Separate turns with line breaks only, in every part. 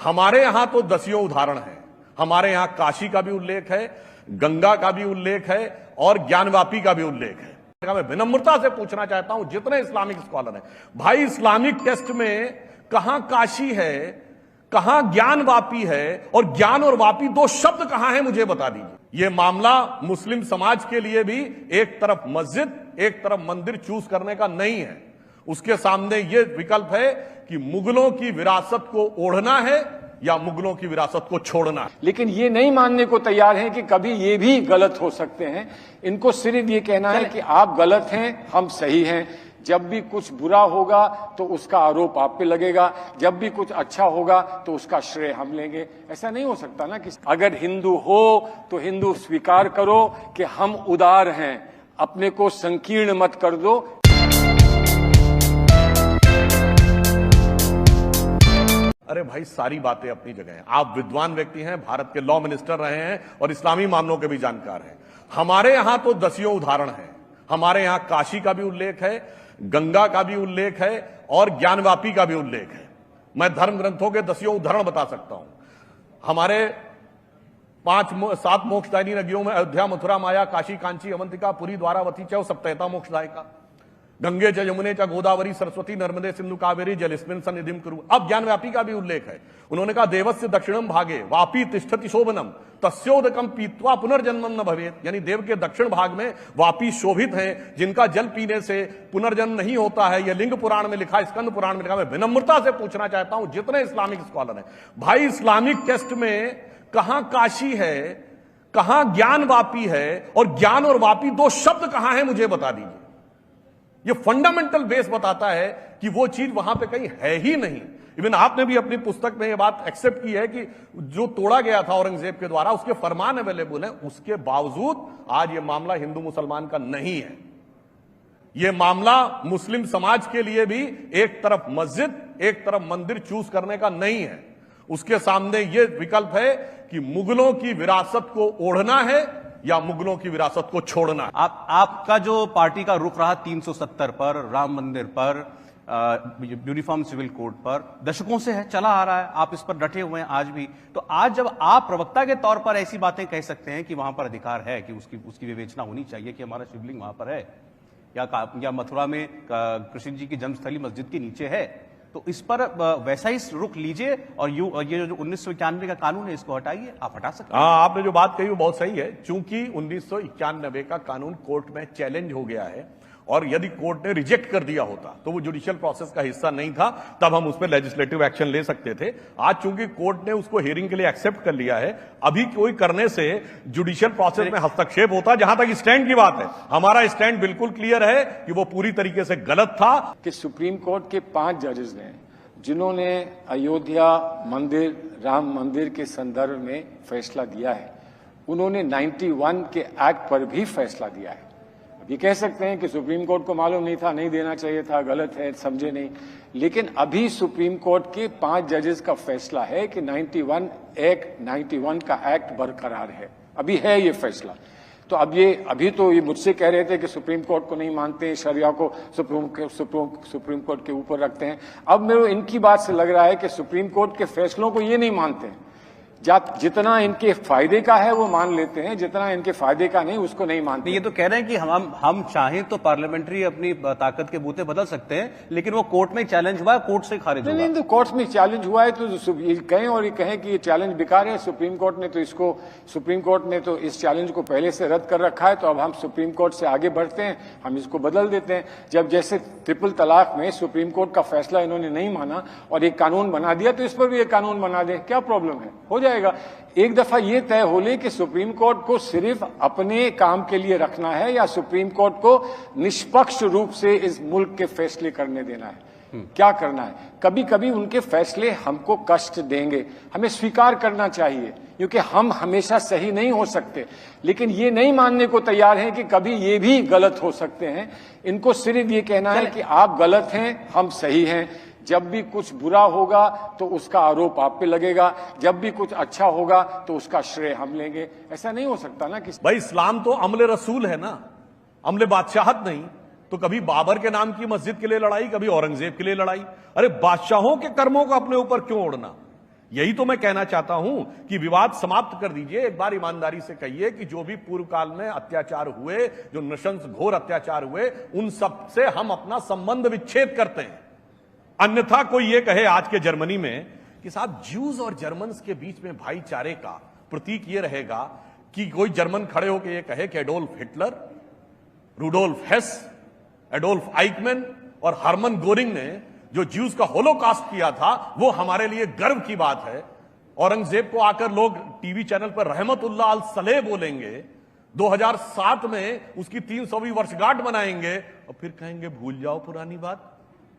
हमारे यहां तो दसियों उदाहरण हैं। हमारे यहां काशी का भी उल्लेख है, गंगा का भी उल्लेख है और ज्ञानवापी का भी उल्लेख है। मैं विनम्रता से पूछना चाहता हूं जितने इस्लामिक स्कॉलर हैं, भाई इस्लामिक टेक्स्ट में कहां काशी है, कहां ज्ञानवापी है, और ज्ञान और वापी दो शब्द कहां हैं, मुझे बता दीजिए। यह मामला मुस्लिम समाज के लिए भी एक तरफ मस्जिद एक तरफ मंदिर चूज करने का नहीं है। उसके सामने यह विकल्प है कि मुगलों की विरासत को ओढ़ना है या मुगलों की विरासत को छोड़ना है।
लेकिन ये नहीं मानने को तैयार हैं कि कभी ये भी गलत हो सकते हैं। इनको सिर्फ ये कहना है कि आप गलत हैं, हम सही हैं। जब भी कुछ बुरा होगा तो उसका आरोप आप पे लगेगा, जब भी कुछ अच्छा होगा तो उसका श्रेय हम लेंगे। ऐसा नहीं हो सकता ना कि अगर हिंदू हो तो हिंदू स्वीकार करो कि हम उदार हैं, अपने को संकीर्ण मत कर दो।
अरे भाई, सारी बातें अपनी जगह हैं। आप विद्वान व्यक्ति हैं, भारत के लॉ मिनिस्टर रहे हैं और इस्लामी मामलों के भी जानकार हैं। हमारे यहां तो दसियों उदाहरण हैं। हमारे यहां काशी का भी उल्लेख है, गंगा का भी उल्लेख है और ज्ञानवापी का भी उल्लेख है। मैं धर्म ग्रंथों के दसियों उदाहरण बता सकता हूं। हमारे 7 मोक्षदायिनी नदियों में अयोध्या, मथुरा, माया, काशी, कांची, अवंतिका, पुरी, द्वारावती च सप्तैता मोक्षदायिका। गंगे च यमुने च गोदावरी सरस्वती नर्मदे सिंधु कावेरी जलिस्मिन् सन्निधिं कुरु। अब ज्ञानवापी का भी उल्लेख है। उन्होंने कहा देवस्य दक्षिणम भागे वापी तिष्ठति शोभनम तस्योदकम पीत्वा पुनर्जन्मम न भवेत्। यानी देव के दक्षिण भाग में वापी शोभित हैं, जिनका जल पीने से पुनर्जन्म नहीं होता है। यह लिंग पुराण में लिखा, स्कंद पुराण में लिखा। मैं विनम्रता से पूछना चाहता हूं जितने इस्लामिक स्कॉलर हैं, भाई इस्लामिक टेक्स्ट में कहां काशी है, कहां ज्ञानवापी है, और ज्ञान और वापी दो शब्द कहां है, मुझे बता दीजिए। ये फंडामेंटल बेस बताता है कि वो चीज वहां पे कहीं है ही नहीं। इवन आपने भी अपनी पुस्तक में ये बात एक्सेप्ट की है कि जो तोड़ा गया था औरंगजेब के द्वारा उसके फरमान अवेलेबल है। उसके बावजूद आज ये मामला हिंदू मुसलमान का नहीं है। ये मामला मुस्लिम समाज के लिए भी एक तरफ मस्जिद एक तरफ मंदिर चूज करने का नहीं है। उसके सामने यह विकल्प है कि मुगलों की विरासत को ओढ़ना है या मुगलों की विरासत को छोड़ना।
आपका जो पार्टी का रुख रहा 370 पर, राम मंदिर पर, यूनिफॉर्म सिविल कोड पर, दशकों से है, चला आ रहा है, आप इस पर डटे हुए हैं आज भी। तो आज जब आप प्रवक्ता के तौर पर ऐसी बातें कह सकते हैं कि वहां पर अधिकार है, कि उसकी विवेचना होनी चाहिए कि हमारा शिवलिंग वहां पर है, या मथुरा में कृष्ण जी की जन्मस्थली मस्जिद के नीचे है, तो इस पर वैसा ही रुख लीजिए और ये जो 1991 का कानून है इसको हटाइए। आप हटा सकते हैं।
हाँ, आपने जो बात कही वो बहुत सही है। चूंकि 1991 का कानून कोर्ट में चैलेंज हो गया है और यदि कोर्ट ने रिजेक्ट कर दिया होता तो वो जुडिशियल प्रोसेस का हिस्सा नहीं था, तब हम उस पर लेजिस्लेटिव एक्शन ले सकते थे। आज चूंकि कोर्ट ने उसको हियरिंग के लिए एक्सेप्ट कर लिया है, अभी कोई करने से जुडिशियल प्रोसेस में हस्तक्षेप होता। जहां तक स्टैंड की बात है, हमारा स्टैंड बिल्कुल क्लियर है कि वो पूरी तरीके से गलत था।
कि सुप्रीम कोर्ट के 5 जजेस ने, जिन्होंने अयोध्या मंदिर, राम मंदिर के संदर्भ में फैसला दिया है, उन्होंने 91 के एक्ट पर भी फैसला दिया है। ये कह सकते हैं कि सुप्रीम कोर्ट को मालूम नहीं था, नहीं देना चाहिए था, गलत है, समझे नहीं। लेकिन अभी सुप्रीम कोर्ट के 5 जजेस का फैसला है कि 91 का एक्ट बरकरार है। अभी है ये फैसला। तो अभी तो ये मुझसे कह रहे थे कि सुप्रीम कोर्ट को नहीं मानते, शरिया को सुप्रीम कोर्ट के ऊपर रखते हैं। अब मेरे इनकी बात से लग रहा है कि सुप्रीम कोर्ट के फैसलों को ये नहीं मानते हैं। जितना इनके फायदे का है वो मान लेते हैं, जितना इनके फायदे का नहीं उसको नहीं मानते।
ये तो कह रहे हैं कि हम चाहें तो पार्लियामेंट्री अपनी ताकत के बूते बदल सकते हैं, लेकिन वो कोर्ट में चैलेंज हुआ है, कोर्ट से खारिज हुआ।
नहीं, तो कोर्ट में चैलेंज हुआ है तो ये कहें और ये कहें कि ये चैलेंज बेकार है। सुप्रीम कोर्ट ने तो इस चैलेंज को पहले से रद्द कर रखा है। तो अब हम सुप्रीम कोर्ट से आगे बढ़ते हैं, हम इसको बदल देते हैं। जब जैसे ट्रिपल तलाक में सुप्रीम कोर्ट का फैसला इन्होंने नहीं माना और एक कानून बना दिया, तो इस पर भी एक कानून बना दें, क्या प्रॉब्लम है, हो जाएगा। एक दफा ये तय हो ले कि सुप्रीम कोर्ट को सिर्फ अपने काम के लिए रखना है या सुप्रीम कोर्ट को निष्पक्ष रूप से इस मुल्क के फैसले करने देना है, क्या करना है। कभी कभी उनके फैसले हमको कष्ट देंगे, हमें स्वीकार करना चाहिए, क्योंकि हम हमेशा सही नहीं हो सकते। लेकिन ये नहीं मानने को तैयार हैं कि कभी ये भी गलत हो सकते हैं। इनको सिर्फ ये कहना है कि आप गलत हैं, हम सही हैं। जब भी कुछ बुरा होगा तो उसका आरोप आप पे लगेगा, जब भी कुछ अच्छा होगा तो उसका श्रेय हम लेंगे। ऐसा नहीं हो सकता ना कि
भाई इस्लाम तो अमले रसूल है ना, अमले बादशाहत नहीं। तो कभी बाबर के नाम की मस्जिद के लिए लड़ाई, कभी औरंगजेब के लिए लड़ाई। अरे बादशाहों के कर्मों को अपने ऊपर क्यों ओढ़ना। यही तो मैं कहना चाहता हूं कि विवाद समाप्त कर दीजिए। एक बार ईमानदारी से कहिए कि जो भी पूर्व काल में अत्याचार हुए, जो नृशंस घोर अत्याचार हुए, उन सब से हम अपना संबंध विच्छेद करते हैं। अन्यथा कोई ये कहे आज के जर्मनी में कि साहब ज्यूज और जर्मन्स के बीच में भाईचारे का प्रतीक ये रहेगा कि कोई जर्मन खड़े होकर ये कहे कि Adolf Hitler, Rudolf Hess, Adolf Eichmann और हरमन गोरिंग ने जो ज्यूज का होलोकास्ट किया था वो हमारे लिए गर्व की बात है। औरंगजेब को आकर लोग टीवी चैनल पर रहमतुल्लाह अल सलेह बोलेंगे, 2007 में उसकी 300वीं वर्षगांठ मनाएंगे और फिर कहेंगे भूल जाओ पुरानी बात।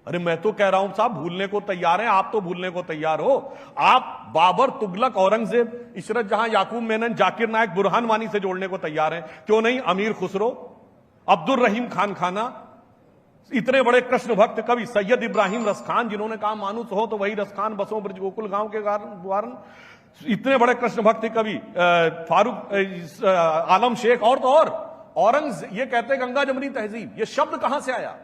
अरे मैं तो कह रहा हूं साहब, भूलने को तैयार हैं, आप तो भूलने को तैयार हो। आप बाबर, तुगलक, औरंगजेब, इशरत जहां, याकूब मेनन, जाकिर नायक, बुरहान वानी से जोड़ने को तैयार हैं, क्यों नहीं अमीर खुसरो, अब्दुल रहीम खान खाना, इतने बड़े कृष्ण भक्त कवि सैयद इब्राहिम रसखान, जिन्होंने कहा मानुस हो तो वही रसखान बसों ब्रज गोकुल गांव के कारण, इतने बड़े कृष्ण भक्त कवि फारूक आलम शेख, और तो और औरंगजेब, ये कहते गंगा जमनी तहजीब, ये शब्द कहां से आया?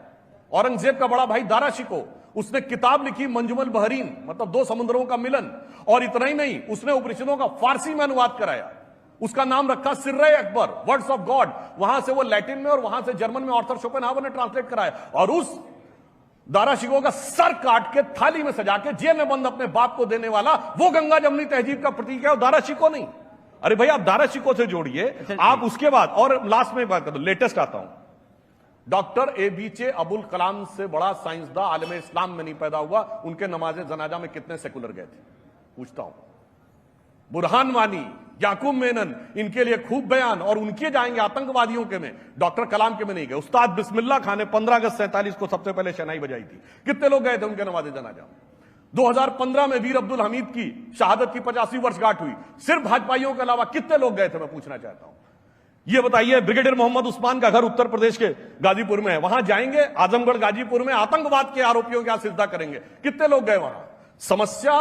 औरंगजेब का बड़ा भाई दारा शिको, उसने किताब लिखी मंजुमल बहरीन, मतलब दो समुद्रों का मिलन। और इतना ही नहीं, उसने उपनिषदों का फारसी में अनुवाद कराया, उसका नाम रखा सिर्रे अकबर, वर्ड्स ऑफ गॉड। वहां से वो लैटिन में और वहां से जर्मन में आर्थर शोपेनहावर ने ट्रांसलेट कराया। और उस दारा शिको का सर काट के थाली में सजा के जेल में बंद अपने बाप को देने वाला वो गंगा जमनी तहजीब का प्रतीक है, और दारा शिको नहीं। अरे भाई आप दारा शिको से जोड़िए। आप उसके बाद, और लास्ट में बात कर दो, लेटेस्ट आता हूं, डॉक्टर एपीजे अब्दुल कलाम से बड़ा साइंसदान आलम इस्लाम में नहीं पैदा हुआ। उनके नमाजे जनाजा में कितने सेकुलर गए थे पूछता हूं। बुरहान वानी, याकूब मेनन, इनके लिए खूब बयान, और उनके जाएंगे आतंकवादियों के में, डॉक्टर कलाम के में नहीं गए। उस्ताद बिस्मिल्लाह खान ने 15 अगस्त 47 को सबसे पहले शहनाई बजाई थी, कितने लोग गए थे उनके नमाजे जनाजा? 2015 में वीर अब्दुल हमीद की शहादत की 50वीं वर्षगांठ हुई, सिर्फ भाजपाइयों के अलावा कितने लोग गए थे? मैं पूछना चाहता हूं, ये बताइए। ब्रिगेडियर मोहम्मद उस्मान का घर उत्तर प्रदेश के गाजीपुर में है, वहां जाएंगे, आजमगढ़ गाजीपुर में आतंकवाद के आरोपियों के यहां सिजदा करेंगे, कितने लोग गए वहां? समस्या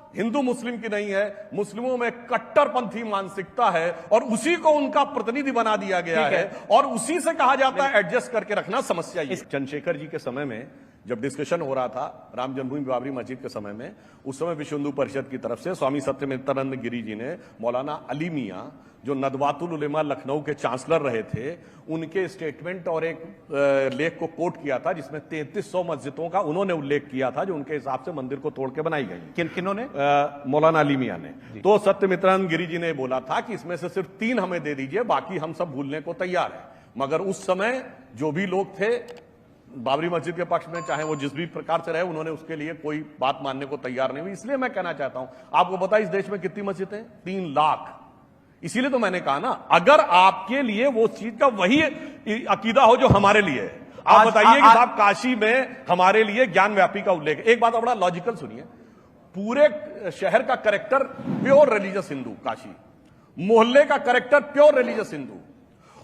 हिंदू मुस्लिम की नहीं है, मुस्लिमों में कट्टरपंथी मानसिकता है और उसी को उनका प्रतिनिधि बना दिया गया है और उसी से कहा जाता है एडजस्ट करके रखना। समस्या ये चंद्रशेखर जी के समय में जब डिस्कशन हो रहा था राम जन्मभूमि बाबरी मस्जिद के समय में, उस समय विश्व हिंदू परिषद की तरफ से स्वामी सत्यमित्रानंद गिरी जी ने मौलाना अली मियां, जो नदवातुल उलेमा लखनऊ के चांसलर रहे थे, उनके स्टेटमेंट और एक लेख को कोट किया था जिसमें 3300 मस्जिदों का उन्होंने उल्लेख किया था जो उनके हिसाब से मंदिर को तोड़ के बनाई गई। किन्होंने? मौलाना अली मियां ने। तो सत्यमित्रानंद गिरी जी ने बोला था कि इसमें से सिर्फ 3 हमें दे दीजिए, बाकी हम सब भूलने को तैयार है। मगर उस समय जो भी लोग थे बाबरी मस्जिद के पक्ष में, चाहे वो जिस भी प्रकार से रहे, उन्होंने उसके लिए कोई बात मानने को तैयार नहीं हुई। इसलिए मैं कहना चाहता हूं, आपको पता है इस देश में कितनी मस्जिदें? 3 लाख। इसीलिए तो मैंने कहा ना, अगर आपके लिए वो चीज का वही अकीदा हो जो हमारे लिए है, आप बताइए कि साहब काशी में हमारे लिए ज्ञान व्यापी का उल्लेख। एक बात बड़ा लॉजिकल सुनिए, पूरे शहर का character pure religious Hindu Kashi, मोहल्ले का कैरेक्टर प्योर रिलीजियस हिंदू,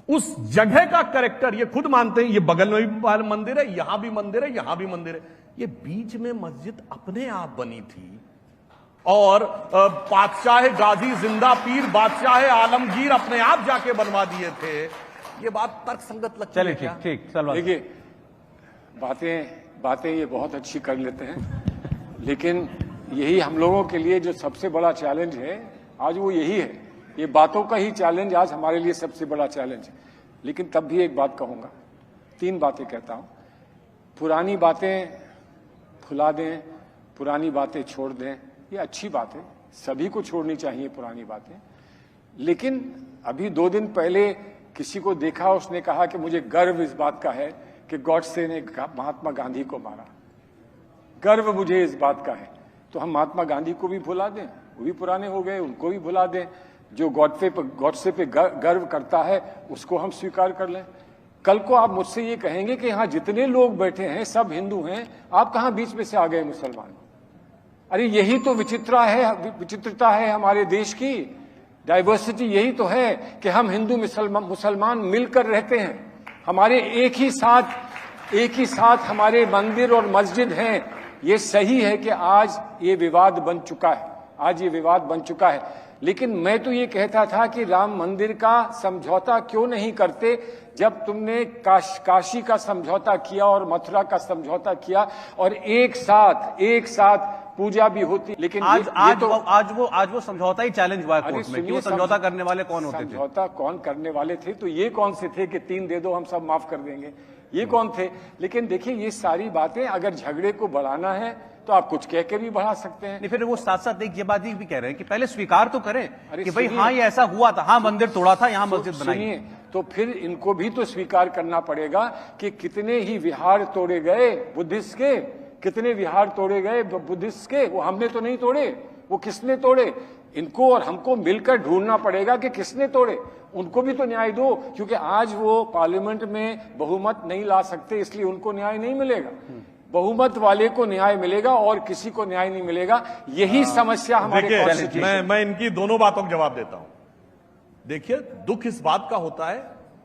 उस जगह का कैरेक्टर ये खुद मानते हैं, ये बगल में भी मंदिर है, यहां भी मंदिर है, यहां भी मंदिर है, ये बीच में मस्जिद अपने आप बनी थी। और बादशाह गाजी जिंदा पीर बादशाह आलमगीर अपने आप जाके बनवा दिए थे। ये बात तर्क संगत लगती है क्या?
ठीक।
देखिए, बातें ये बहुत अच्छी कर लेते हैं, लेकिन यही हम लोगों के लिए जो सबसे बड़ा चैलेंज है आज वो यही है। ये बातों का ही चैलेंज आज हमारे लिए सबसे बड़ा चैलेंज है। लेकिन तब भी एक बात कहूंगा, 3 बातें कहता हूं। पुरानी बातें भुला दें, पुरानी बातें छोड़ दें, ये अच्छी बात है, सभी को छोड़नी चाहिए पुरानी बातें। लेकिन अभी 2 दिन पहले किसी को देखा, उसने कहा कि मुझे गर्व इस बात का है कि गॉडसे ने महात्मा गांधी को मारा, गर्व मुझे इस बात का है। तो हम महात्मा गांधी को भी भुला दें, वो भी पुराने हो गए, उनको भी भुला दें। जो गॉडसे पे गर्व करता है उसको हम स्वीकार कर लें। कल को आप मुझसे ये कहेंगे कि यहाँ जितने लोग बैठे हैं सब हिंदू हैं, आप कहाँ बीच में से आ गए मुसलमान? अरे यही तो विचित्रता है हमारे देश की, डाइवर्सिटी यही तो है कि हम हिंदू मुसलमान मिलकर रहते हैं, हमारे एक ही साथ हमारे मंदिर और मस्जिद हैं। ये सही है कि आज ये विवाद बन चुका है, लेकिन मैं तो ये कहता था कि राम मंदिर का समझौता क्यों नहीं करते? जब तुमने काशी का समझौता किया और मथुरा का समझौता किया और एक साथ पूजा भी होती, लेकिन
आज वो समझौता ही चैलेंज हुआ है कोर्ट में कि वो समझौता करने वाले कौन होते थे?
समझौता कौन करने वाले थे? तो ये कौन से थे कि 3 दे दो हम सब माफ कर देंगे, ये कौन थे? लेकिन देखिए ये सारी बातें अगर झगड़े को बढ़ाना है तो आप कुछ कह के भी बढ़ा सकते हैं।
नहीं, फिर वो साथ साथ एक ये बात भी कह रहे हैं कि पहले स्वीकार तो करें कि भाई हाँ ये ऐसा हुआ था, हाँ मंदिर तोड़ा था, यहाँ मस्जिद बनाई।
तो फिर इनको भी तो स्वीकार करना पड़ेगा कि कितने ही विहार तोड़े गए बुद्धिस्ट के, कितने विहार तोड़े गए बुद्धिस्ट के, वो हमने तो नहीं तोड़े, वो किसने तोड़े? इनको और हमको मिलकर ढूंढना पड़ेगा कि किसने तोड़े, उनको भी तो न्याय दो, क्योंकि आज वो पार्लियामेंट में बहुमत नहीं ला सकते, इसलिए उनको न्याय नहीं मिलेगा। बहुमत वाले को न्याय मिलेगा और किसी को न्याय नहीं मिलेगा, यही समस्या हमारे कॉन्स्टिट्यूशन।
मैं इनकी दोनों बातों का जवाब देता हूं। देखिए, दुख इस बात का होता है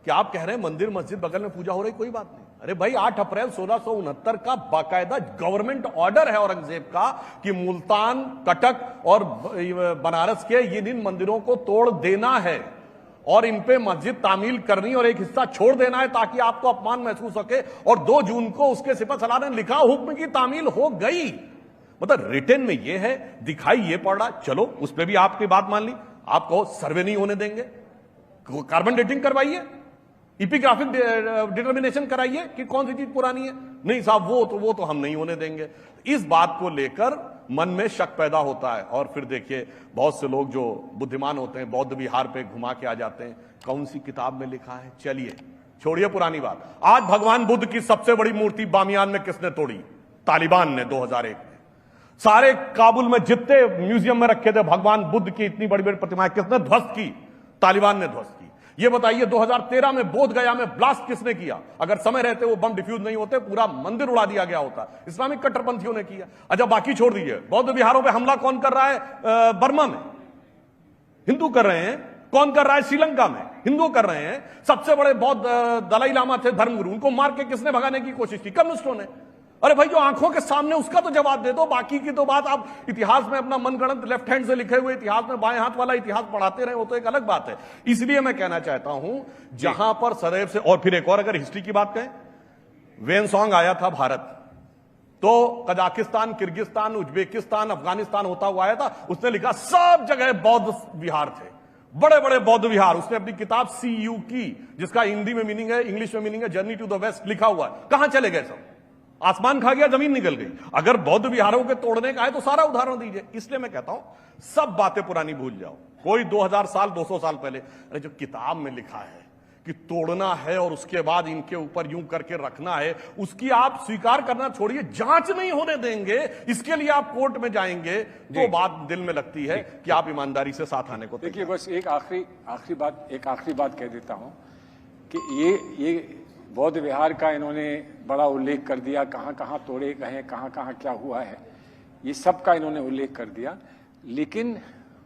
कि आप कह रहे हैं मंदिर मस्जिद बगल में पूजा हो रही, कोई बात नहीं। अरे भाई 8 अप्रैल 1669 का बाकायदा गवर्नमेंट ऑर्डर है औरंगजेब का कि मुल्तान, कटक और बनारस के इन मंदिरों को तोड़ देना है और इन पे मस्जिद तामील करनी और एक हिस्सा छोड़ देना है ताकि आपको अपमान महसूस हो सके। और 2 जून को उसके सिपहसालार ने लिखा, हुक्म की तामील हो गई। मतलब रिटर्न में ये है, दिखाई ये पड़ रहा। चलो उस पर भी आपकी बात मान ली, आप कहो सर्वे नहीं होने देंगे, कार्बन डेटिंग करवाइए, इपिग्राफिक डिटर्मिनेशन कराइए कि कौन सी चीज पुरानी है। नहीं साहब वो तो हम नहीं होने देंगे। इस बात को लेकर मन में शक पैदा होता है। और फिर देखिए, बहुत से लोग जो बुद्धिमान होते हैं बौद्ध विहार पे घुमा के आ जाते हैं, कौन सी किताब में लिखा है, चलिए छोड़िए पुरानी बात। आज भगवान बुद्ध की सबसे बड़ी मूर्ति बामियान में किसने तोड़ी? तालिबान ने 2001 में। सारे काबुल में जितने म्यूजियम में रखे थे भगवान बुद्ध की इतनी बड़ी बड़ी प्रतिमाएं किसने ध्वस्त की? तालिबान ने ध्वस्त की। ये बताइए 2013 में बोध गया में ब्लास्ट किसने किया? अगर समय रहते वो बम डिफ्यूज नहीं होते, पूरा मंदिर उड़ा दिया गया होता। इस्लामिक कट्टरपंथियों ने किया। अच्छा बाकी छोड़ दीजिए, बौद्ध विहारों पे हमला कौन कर रहा है? बर्मा में हिंदू कर रहे हैं। कौन कर रहा है? श्रीलंका में हिंदू कर रहे हैं। सबसे बड़े बौद्ध दलाई लामा थे, धर्मगुरु, उनको मार के किसने भगाने की कोशिश की? कम्युनिस्टों ने। अरे भाई जो आंखों के सामने, उसका तो जवाब दे दो। बाकी की तो बात आप इतिहास में अपना मनगढ़ंत लेफ्ट हैंड से लिखे हुए इतिहास में बाएं हाथ वाला इतिहास पढ़ाते रहे, वो तो एक अलग बात है। इसलिए मैं कहना चाहता हूं, जहां पर सदैव से, और फिर एक और अगर हिस्ट्री की बात कहें, वेनसोंग आया था भारत, तो कजाकिस्तान, किर्गिस्तान, उज्बेकिस्तान, अफगानिस्तान होता हुआ आया था। उसने लिखा सब जगह बौद्ध विहार थे, बड़े बड़े बौद्ध विहार। उसने अपनी किताब CU की, जिसका हिंदी में मीनिंग है, इंग्लिश में मीनिंग है जर्नी टू द वेस्ट, लिखा हुआ है। कहां चले गए सब? आसमान खा गया, जमीन निकल गई। अगर बौद्ध विहारों के तोड़ने का है तो सारा उदाहरण दीजिए। इसलिए मैं कहता हूं सब बातें पुरानी भूल जाओ। कोई 2000 साल 200 साल पहले, अरे जो किताब में लिखा है कि तोड़ना है और उसके बाद इनके ऊपर यूं करके रखना है, उसकी आप स्वीकार करना छोड़िए, जांच नहीं होने देंगे, इसके लिए आप कोर्ट में जाएंगे, तो बात दिल में लगती है कि आप ईमानदारी से साथ आने को।
देखिए बस एक आखिरी बात कह देता हूं कि ये बौद्ध विहार का इन्होंने बड़ा उल्लेख कर दिया, कहां कहां तोड़े गए, कहां कहां क्या हुआ है, ये सब का इन्होंने उल्लेख कर दिया। लेकिन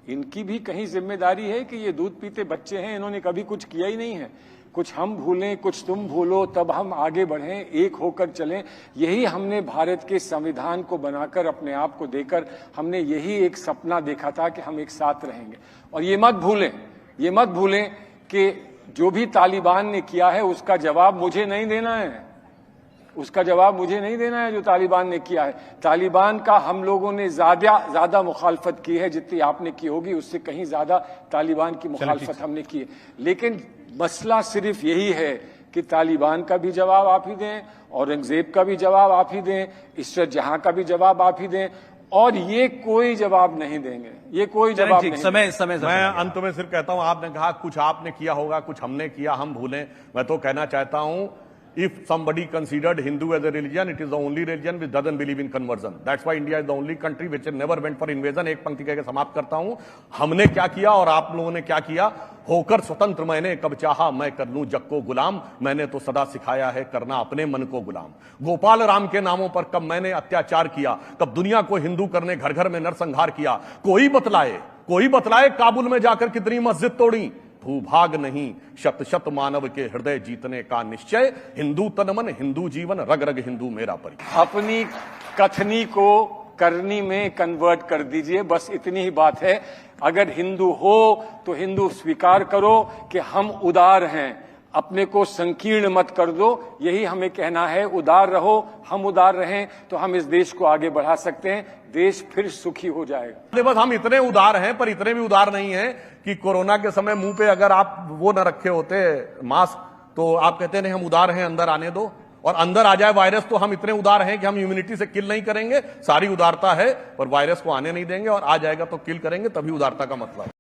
इनकी भी कहीं जिम्मेदारी है कि ये दूध पीते बच्चे हैं, इन्होंने कभी कुछ किया ही नहीं है। कुछ हम भूलें, कुछ तुम भूलो, तब हम आगे बढ़ें, एक होकर चलें। यही हमने भारत के संविधान को बनाकर, अपने आप को देकर, हमने यही एक सपना देखा था कि हम एक साथ रहेंगे। और ये मत भूलें कि जो भी तालिबान ने किया है उसका जवाब मुझे नहीं देना है, उसका जवाब मुझे नहीं देना है जो तालिबान ने किया है। तालिबान का हम लोगों ने ज्यादा मुखालफत की है जितनी आपने की होगी, उससे कहीं ज्यादा तालिबान की मुखालफत हमने की है। लेकिन मसला सिर्फ यही है कि तालिबान का भी जवाब आप ही दें, औरंगजेब का भी जवाब आप ही दें, इशरत जहां का भी जवाब आप ही दें, और ये कोई जवाब नहीं देंगे, ये कोई जवाब नहीं।
समय
मैं अंत में सिर्फ कहता हूं, आपने कहा कुछ आपने किया होगा, कुछ हमने किया, हम भूलें। मैं तो कहना चाहता हूं, if somebody considered Hindu as a religion, it is the only religion which doesn't believe in conversion. That's why India is the only country which never went for invasion. एक पंक्ति कहकर समाप्त करता हूं। हमने क्या किया और आप लोगों ने क्या किया? होकर स्वतंत्र मैंने कब चाहा मैं कर लूं जग को गुलाम, मैंने तो सदा सिखाया है करना अपने मन को गुलाम। गोपाल राम के नामों पर कब मैंने अत्याचार किया, कब दुनिया को हिंदू करने घर घर में नरसंहार किया। कोई बतलाए काबुल में जाकर कितनी मस्जिद तोड़ी। भूभाग नहीं शत शत मानव के हृदय जीतने का निश्चय, हिंदू तन मन हिंदू जीवन रग रग हिंदू मेरा परिचय।
अपनी कथनी को करनी में कन्वर्ट कर दीजिए, बस इतनी ही बात है। अगर हिंदू हो तो हिंदू स्वीकार करो कि हम उदार हैं, अपने को संकीर्ण मत कर दो, यही हमें कहना है। उदार रहो, हम उदार रहें तो हम इस देश को आगे बढ़ा सकते हैं, देश फिर सुखी हो जाएगा।
बस हम इतने उदार हैं, पर इतने भी उदार नहीं हैं कि कोरोना के समय मुंह पे अगर आप वो न रखे होते मास्क, तो आप कहते नहीं हम उदार हैं, अंदर आने दो, और अंदर आ जाए वायरस तो हम इतने उदार हैं कि हम इम्यूनिटी से किल नहीं करेंगे। सारी उदारता है, पर वायरस को आने नहीं देंगे, और आ जाएगा तो किल करेंगे, तभी उदारता का मतलब है।